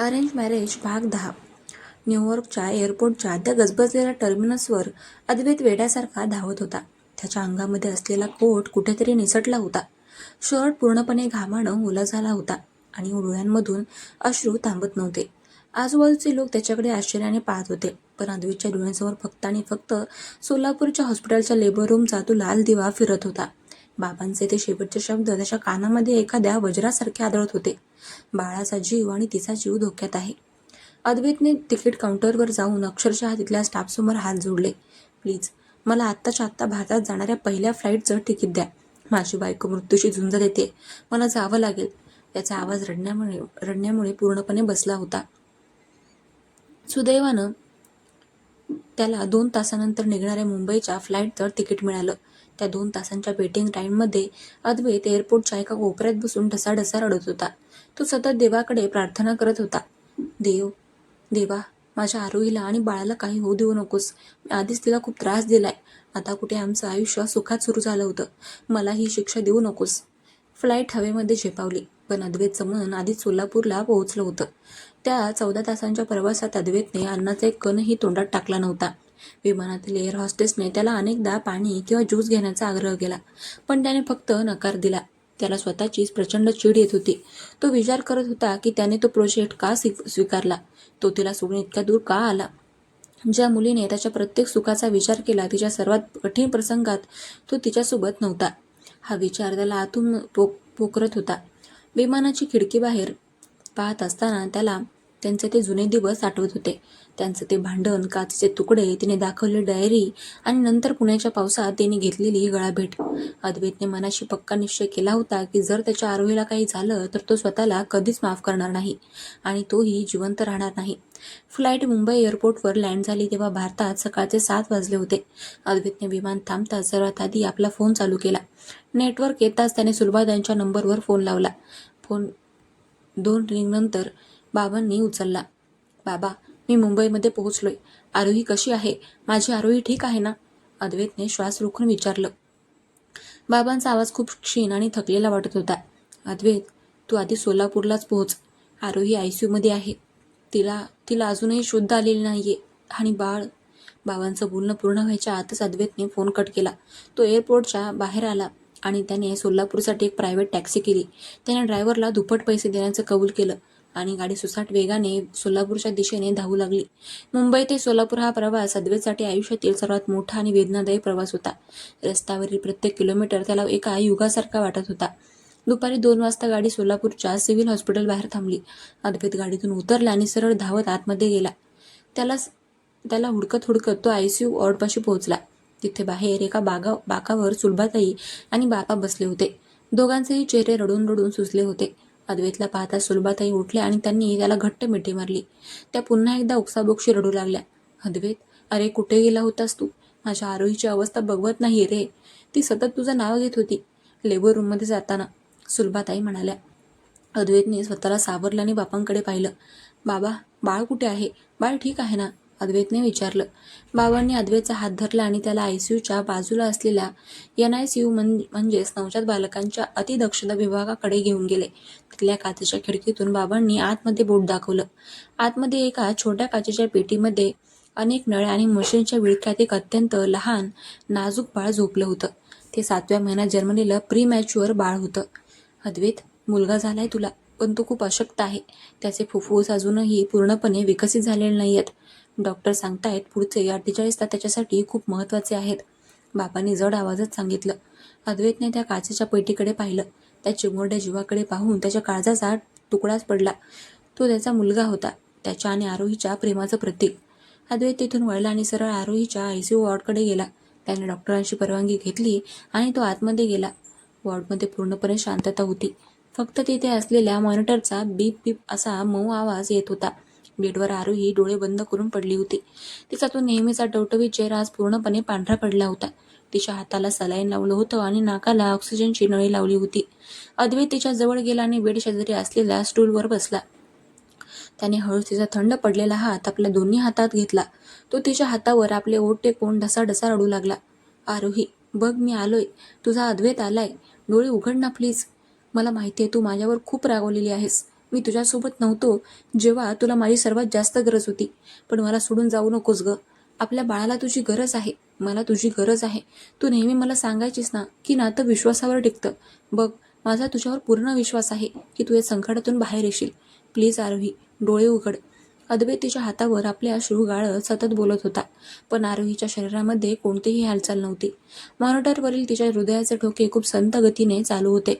Arrange marriage भाग 10. न्यूयॉर्कच्या एअरपोर्टच्या त्या गजबजलेल्या टर्मिनसवर अद्वैत वेड्यासारखा धावत होता. त्याच्या अंगामध्ये असलेला कोट कुठेतरी निसटला होता. शर्ट पूर्णपणे घामानं ओला झाला होता आणि डोळ्यांमधून अश्रू थांबत नव्हते. आजूबाजूचे लोक त्याच्याकडे आश्चर्याने पाहत होते, पण अद्वैतच्या डोळ्यांसमोर फक्त आणि फक्त सोलापूरच्या हॉस्पिटलच्या लेबर रूमचा तो लाल दिवा फिरत होता. बाबांचे ते शेवटचे शब्द त्याच्या कानामध्ये एखाद्या वज्रासारखे आदळत होते. बाळाचा जीव आणि तिचा जीव धोक्यात आहे. अद्वैतने तिकीट काउंटरवर जाऊन अक्षरशः तिथल्या स्टाफसमोर हात जोडले. प्लीज, मला आत्ताच्या आत्ता भारतात जाणाऱ्या पहिल्या फ्लाईटचं तिकीट द्या. माझी बायको मृत्यूशी झुंज देते. मला जावं लागेल. त्याचा आवाज रडण्यामुळे पूर्णपणे बसला होता. सुदैवानं त्याला 2 तासानंतर निघणाऱ्या मुंबईच्या फ्लाईटचं तिकीट मिळालं. त्या 2 तासांच्या वेटिंग टाईममध्ये अद्वैत एअरपोर्टच्या एका कोपऱ्यात बसून ढसाढसा रडत होता. तो सतत देवाकडे प्रार्थना करत होता. देवा, माझ्या आरोहीला आणि बाळाला काही होऊ देऊ नकोस. मी आधीच तिला खूप त्रास दिलाय. आता कुठे आमचं आयुष्य सुखात सुरू झालं होतं. मला ही शिक्षा देऊ नकोस. फ्लाईट हवेमध्ये झेपावली, पण अद्वैतचं मन आधीच सोलापूरला पोहोचलं होतं. त्या 14 तासांच्या प्रवासात अद्वैतने अन्नाचा एक कणही तोंडात टाकला नव्हता. विमानातील एअर हॉस्टेसने त्याला अनेकदा पाणी किंवा ज्यूस घेण्याचा आग्रह केला, पण त्याने फक्त नकार दिला. त्याला स्वतःचीच प्रचंड चीड येत होती. तो विचार करत होता की त्याने तो प्रोजेक्ट का स्वीकारला. तो तिला सोडून इतक्या दूर का आला. ज्या मुलीने त्याच्या प्रत्येक सुखाचा विचार केला, तिच्या सर्वात कठीण प्रसंगात तो तिच्यासोबत नव्हता. हा विचार त्याला आतून पोखरत होता. विमानाची खिडकीबाहेर पाहत असताना त्याला त्यांचे ते जुने दिवस आठवत होते. त्यांचं ते भांडण, काचेचे तुकडे, तिने दाखवलेली डायरी आणि नंतर पुण्याच्या पावसात तिने घेतलेली ही गळाभेट. अद्वैतने मनाशी पक्का निश्चय केला होता की जर त्याच्या आरोहीला काही झालं तर तो स्वतःला कधीच माफ करणार नाही आणि तोही जिवंत राहणार नाही. फ्लाईट मुंबई एअरपोर्टवर लँड झाली तेव्हा भारतात सकाळचे 7 वाजले होते. अद्वैतने विमान थांबताच सर्वात आधी आपला फोन चालू केला. नेटवर्क येताच त्याने सुलभाताईंच्या नंबरवर फोन लावला. फोन 2 रिंगनंतर बाबांनी उचलला. बाबा, मी मुंबईमध्ये पोहोचलोय. आरोही कशी आहे? माझी आरोही ठीक आहे ना? अद्वैतने श्वास रोखून विचारलं. बाबांचा आवाज खूप क्षीण आणि थकलेला वाटत होता. अद्वैत, तू आधी सोलापूरलाच पोहोच. आरोही ICU मध्ये आहे. तिला अजूनही शुद्ध आलेली नाहीये. आणि बाळ. बाबांचं बोलणं पूर्ण व्हायच्या आतच अद्वैतने फोन कट केला. तो एअरपोर्टच्या बाहेर आला आणि त्याने सोलापूरसाठी एक प्रायव्हेट टॅक्सी केली. त्याने ड्रायव्हरला दुप्पट पैसे देण्याचं कबूल केलं आणि गाडी सुसाट वेगाने सोलापूरच्या दिशेने धावू लागली. मुंबई ते सोलापूर हा प्रवास अद्वैतसाठी आयुष्यातील सर्वात मोठा आणि वेदनादायी प्रवास होता. रस्त्यावरील प्रत्येक किलोमीटर त्याला एका युगासारखा वाटत होता. दुपारी 2 वाजता गाडी सोलापूरच्या सिव्हिल हॉस्पिटल बाहेर थांबली. अद्वैत गाडीतून उतरला आणि सरळ धावत आतमध्ये गेला. त्याला हुडकत तो ICU वॉर्डपाशी पोहोचला. तिथे बाहेर एका बाकावर सुलभाताई आणि बाबा बसले होते. दोघांचेही चेहरे रडून रडून सुजले होते. अद्वैतला पाहता सुलभाताई उठल्या आणि त्यांनी त्याला घट्ट मिठी मारली. त्या पुन्हा एकदा ओक्साबोक्शी रडू लागल्या. अद्वैत, अरे कुठे गेला होतास तू? माझ्या आरोहीची अवस्था बघवत नाहीये रे. ती सतत तुझं नाव घेत होती लेबर रूममध्ये जाताना, सुलभाताई म्हणाल्या. अद्वैतने स्वतःला सावरलं आणि बाबांकडे पाहिलं. बाबा, बाळ कुठे आहे? बाळ ठीक आहे ना? अद्वैतने विचारलं. बाबांनी अद्वैतचा हात धरला आणि त्याला ICUच्या बाजूला असलेल्या NICU म्हणजेच नवजात बालकांच्या अतिदक्षता विभागाकडे घेऊन गेले. तिथल्या काचेच्या खिडकीतून बाबांनी आतमध्ये बोट दाखवलं. आतमध्ये एका छोट्या काचेच्या पेटीमध्ये अनेक नळ्या आणि मशीनच्या विळख्यात एक अत्यंत लहान, नाजूक बाळ झोपलं होतं. ते 7व्या महिन्यात जन्मलेलं प्रीमॅच्युअर बाळ होतं. अद्वैत, मुलगा झालाय तुला, पण तो खूप अशक्त आहे. त्याचे फुफ्फुस अजूनही पूर्णपणे विकसित झालेले नाहीयेत. डॉक्टर सांगतायत पुढचे 48 तास त्याच्यासाठी खूप महत्त्वाचे आहेत. बाबांनी जड आवाजात सांगितलं. अद्वैतने त्या काचेच्या पेटीकडे पाहिलं. त्या चिमुरड्या जीवाकडे पाहून त्याच्या काळजाचा तुकडाच पडला. तो त्याचा मुलगा होता, त्याच्या आणि आरोहीच्या प्रेमाचं प्रतीक. अद्वैत तिथून वळला आणि सरळ आरोहीच्या ICU वॉर्डकडे गेला. त्याने डॉक्टरांची परवानगी घेतली आणि तो आतमध्ये गेला. वॉर्डमध्ये पूर्णपणे शांतता होती. फक्त तिथे असलेल्या मॉनिटरचा बीप बीप असा मऊ आवाज येत होता. बेडवर आरोही डोळे बंद करून पडली होती. तिचा तो नेहमीचा टवटवीत चेहरा आज पूर्णपणे पांढरा पडला होता. तिच्या हाताला सलाईन लावलं होतं आणि नाकाला ऑक्सिजनची नळी लावली होती. अद्वैत तिच्या जवळ गेला आणि बेड शेजारी असलेल्या स्टूलवर बसला. त्याने हळूच तिचा थंड पडलेला हात आपल्या दोन्ही हातात घेतला. तो तिच्या हातावर आपले ओठ टेकवून ढसाढसा रडू लागला. आरोही, बघ मी आलोय. तुझा अद्वैत आलाय. डोळे उघड ना प्लीज. मला माहितीये तू माझ्यावर खूप रागवलेली आहेस. मी तुझ्यासोबत नव्हतो जेव्हा तुला माझी सर्वात जास्त गरज होती. पण मला सोडून जाऊ नकोस गं. आपल्या बाळाला तुझी गरज आहे. मला तुझी गरज आहे. तू नेहमी मला सांगायचीस ना की नातं विश्वासावर टिकतं. बघ, माझा तुझ्यावर पूर्ण विश्वास आहे की तू या संकटातून बाहेर येशील. प्लीज आरोही, डोळे उघड. अद्वैत तिच्या हातावर आपले अश्रू गाळत सतत बोलत होता. पण आरोहीच्या शरीरामध्ये कोणतीही हालचाल नव्हती. मॉनिटरवरील तिच्या हृदयाचे ठोके खूप संथ गतीने चालू होते.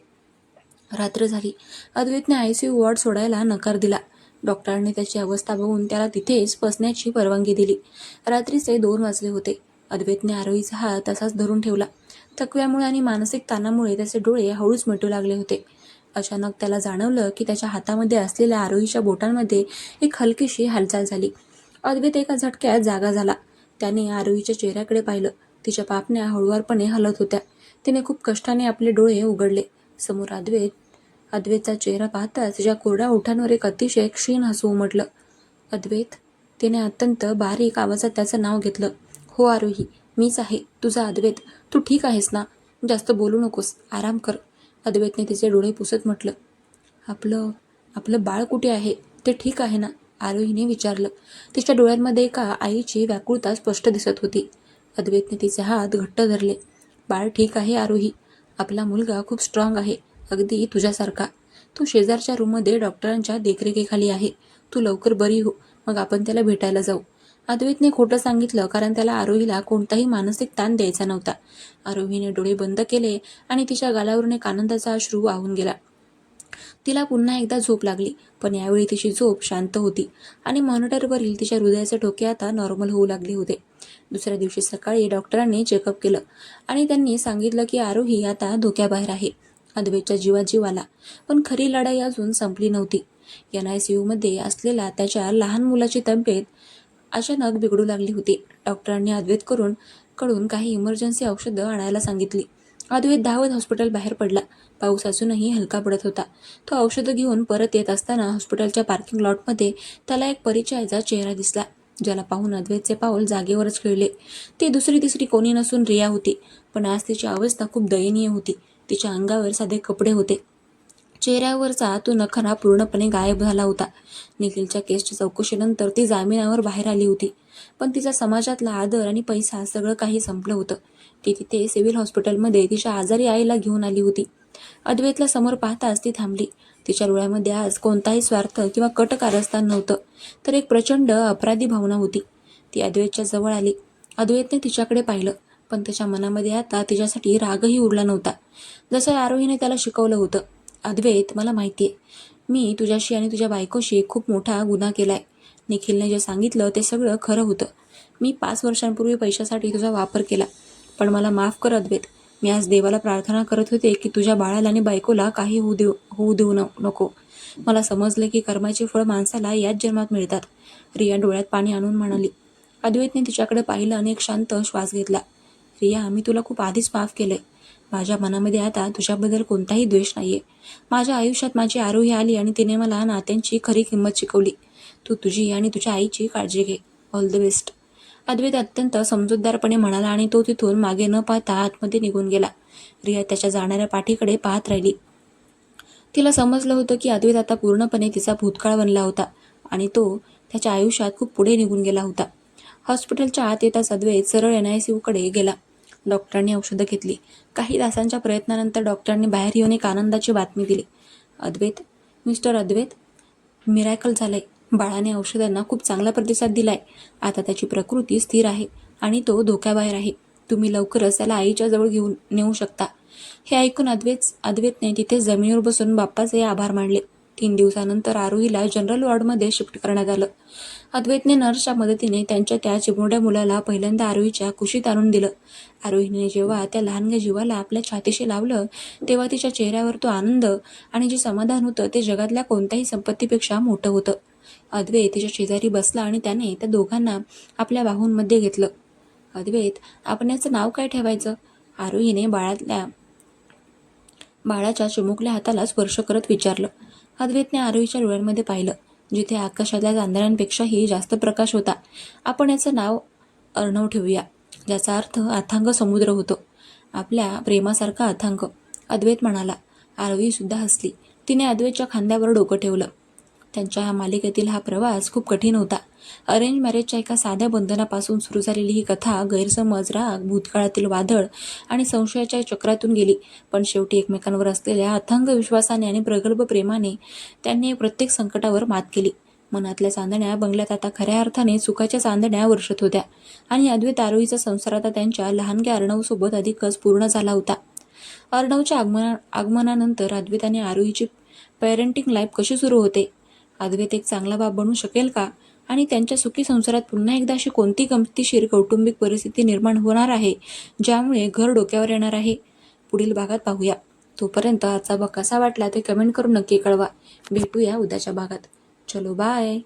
रात्र झाली. अद्वैतने ICU वॉर्ड सोडायला नकार दिला. डॉक्टरांनी त्याची अवस्था बघून त्याला तिथेच बसण्याची परवानगी दिली. रात्रीचे 2 वाजले होते. अद्वैतने आरोहीचा हात तसाच धरून ठेवला. थकव्यामुळे आणि मानसिक ताणामुळे त्याचे डोळे हळूच मिटू लागले होते. अचानक त्याला जाणवलं की त्याच्या हातामध्ये असलेल्या आरोहीच्या बोटांमध्ये एक हलकीशी हालचाल झाली. अद्वैत एका झटक्यात जागा झाला. त्याने आरोहीच्या चेहऱ्याकडे पाहिलं. तिच्या पापण्या हळुवारपणे हलत होत्या. तिने खूप कष्टाने आपले डोळे उघडले. समोर अद्वैतचा चेहरा पाहताच तिच्या कोरड्या ओठांवर एक अतिशय क्षीण हसू उमटलं. अद्वैत, तिने अत्यंत बारीक आवाजात त्याचं नाव घेतलं. हो आरोही, मीच आहे, तुझा अद्वैत. तू ठीक आहेस ना? जास्त बोलू नकोस, आराम कर. अद्वैतने तिचे डोळे पुसत म्हटलं. आपलं आपलं बाळ कुठे आहे? ते ठीक आहे ना? आरोहीने विचारलं. तिच्या डोळ्यांमध्ये एका आईची व्याकुळता स्पष्ट दिसत होती. अद्वैतने तिचे हात घट्ट धरले. बाळ ठीक आहे आरोही. आपला मुलगा खूप स्ट्रॉंग आहे, अगदी तुझ्यासारखा. तो शेजारच्या रूममध्ये डॉक्टरांच्या देखरेखीखाली आहे. तू लवकर बरी हो, मग आपण त्याला भेटायला जाऊ. अद्वैतने खोटं सांगितलं कारण त्याला आरोहीला कोणताही मानसिक ताण द्यायचा नव्हता. आरोहीने डोळे बंद केले आणि तिच्या गालावरून एक आनंदाचा अश्रू वाहून गेला. तिला पुन्हा एकदा झोप लागली. पण यावेळी तिची झोप शांत होती आणि मॉनिटरवरील तिच्या हृदयाचे ठोके आता नॉर्मल होऊ लागले होते. दुसऱ्या दिवशी सकाळी डॉक्टरांनी चेकअप केलं आणि त्यांनी सांगितलं की आरोही आता धोक्याबाहेर आहे. अद्वैतच्या जीवात जीव आला. पण खरी लढाई अजून संपली नव्हती. NICU मध्ये असलेल्या त्याच्या लहान मुलाची तब्येत अचानक बिघडू लागली होती. डॉक्टरांनी कडून काही इमर्जन्सी औषधं आणायला सांगितली. अद्वैत धावत हॉस्पिटल बाहेर पडला. पाऊस अजूनही हलका पडत होता. तो औषधं घेऊन परत येत असताना हॉस्पिटलच्या पार्किंग लॉटमध्ये त्याला एक परिचयाचा चेहरा दिसला, ज्याला पाहून अद्वैतचे पाऊल जागेवरच खिळले. ती दुसरी तिसरी कोणी नसून रिया होती. पण आज तिची अवस्था खूप दयनीय होती. तिच्या अंगावर साधे कपडे होते. चेहऱ्यावरचा तो नखरा पूर्णपणे गायब झाला होता. निखिलच्या केसच्या चौकशीनंतर ती जामिनावर बाहेर आली होती. पण तिचा समाजातला आदर आणि पैसा सगळं काही संपलं होतं. ती तिथे सिव्हिल हॉस्पिटलमध्ये तिच्या आजारी आईला घेऊन आली होती. अद्वैतला समोर पाहताच ती थांबली. तिच्या डोळ्यामध्ये आज कोणताही स्वार्थ किंवा कट कारस्थान नव्हतं, तर एक प्रचंड अपराधी भावना होती. ती अद्वैतच्या जवळ आली. अद्वैतने तिच्याकडे पाहिलं. पण त्याच्या मनामध्ये आता तिच्यासाठी रागही उरला नव्हता. जसं आरोहीने त्याला शिकवलं होतं. अद्वैत, मला माहितीये, मी तुझ्याशी आणि तुझ्या बायकोशी खूप मोठा गुन्हा केलाय. निखिलने जे सांगितलं ते सगळं खरं होतं. मी 5 वर्षांपूर्वी पैशासाठी तुझा वापर केला. पण मला माफ कर अद्वैत. मी आज देवाला प्रार्थना करत होते की तुझ्या बाळाला आणि बायकोला काही होऊ देऊ नको. मला समजले की कर्माचे फळ माणसाला याच जन्मात मिळतात. रिया डोळ्यात पाणी आणून म्हणाली. अद्वैतने तिच्याकडे पाहिलं आणि एक शांत श्वास घेतला. रिया, मी तुला खूप आधीच माफ केलंय. माझ्या मनामध्ये आता तुझ्याबद्दल कोणताही द्वेष नाहीये. माझ्या आयुष्यात माझी आरोही आली आणि तिने मला नात्यांची खरी किंमत शिकवली. तू तुझी आणि तुझ्या आईची काळजी घे. All the best. अद्वैत अत्यंत समजूतदारपणे म्हणाला आणि तो तिथून मागे न पाहता आतमध्ये निघून गेला. रिया त्याच्या जाणाऱ्या पाठीकडे पाहत राहिली. तिला समजलं होतं की अद्वैत आता पूर्णपणे तिचा भूतकाळ बनला होता आणि तो त्याच्या आयुष्यात खूप पुढे निघून गेला होता. हॉस्पिटलच्या आत येताच अद्वैत सरळ NICU कडे गेला. डॉक्टरांनी औषधं घेतली. काही तासांच्या प्रयत्नानंतर डॉक्टरांनी बाहेर येऊन एक आनंदाची बातमी दिली. अद्वैत, मिस्टर अद्वैत, मिरॅकल झालंय. बाळाने औषधांना खूप चांगला प्रतिसाद दिलाय. आता त्याची प्रकृती स्थिर आहे आणि तो धोक्याबाहेर आहे. तुम्ही लवकरच त्याला आईच्या जवळ घेऊन नेऊ शकता. हे ऐकून अद्वैतने तिथे जमिनीवर बसून बाप्पाचे आभार मानले. 3 दिवसानंतर आरोहीला जनरल वॉर्डमध्ये शिफ्ट करण्यात आलं. अद्वैतने नर्सच्या मदतीने त्या चिमुरड्या मुलाला पहिल्यांदा आरोहीच्या कुशीत आणून दिलं. आरोहीने जेव्हा त्या लहानग्या जीवाला आपल्या छातीशी लावलं तेव्हा तिच्या चेहऱ्यावर तो आनंद आणि जे समाधान होतं ते जगातल्या कोणत्याही संपत्तीपेक्षा मोठं होतं. अद्वैत तिच्या शेजारी बसला आणि त्याने त्या दोघांना आपल्या बाहूंमध्ये घेतलं. अद्वैत, आपण याचं नाव काय ठेवायचं? आरोहीने बाळाच्या चिमुकल्या हाताला स्पर्श करत विचारलं. अद्वैतने आरोहीच्या डोळ्यांमध्ये पाहिलं, जिथे आकाशातल्या चांदण्यांपेक्षाही जास्त प्रकाश होता. आपण याचं नाव अर्णव ठेवूया, ज्याचा अर्थ अथांग समुद्र होतो. आपल्या प्रेमासारखा अथांग, अद्वैत म्हणाला. आरोही सुद्धा हसली. तिने अद्वैतच्या खांद्यावर डोकं ठेवलं. त्यांच्या ह्या मालिकेतील हा प्रवास खूप कठीण होता. अरेंज मॅरेजच्या एका साध्या बंधनापासून सुरू झालेली ही कथा गैरसमज, राग, भूतकाळातील वादळ आणि संशयाच्या चक्रातून गेली. पण शेवटी एकमेकांवर असलेल्या अथांग विश्वासाने आणि प्रगल्भ प्रेमाने त्यांनी प्रत्येक संकटावर मात केली. मनातल्या चांदण्या बंगल्यात आता खऱ्या अर्थाने सुखाच्या चांदण्या वर्षत होत्या आणि अद्वैत आरोहीचा संसार आता त्यांच्या लहानग्या अर्णवसोबत अधिकच पूर्ण झाला होता. अर्णवच्या आगमनानंतर अद्वैत आणि आरोहीची पेरेंटिंग लाईफ कशी सुरू होते? अद्वैत एक चांगला बाप बनू शकेल का? आणि त्यांच्या सुखी संसारात पुन्हा एकदा अशी कोणती गमतीशीर कौटुंबिक परिस्थिती निर्माण होणार आहे ज्यामुळे घर डोक्यावर येणार आहे? पुढील भागात पाहूया. तोपर्यंत आजचा भाग कसा वाटला ते कमेंट करून नक्की कळवा. भेटूया उद्याच्या भागात. चलो बाय.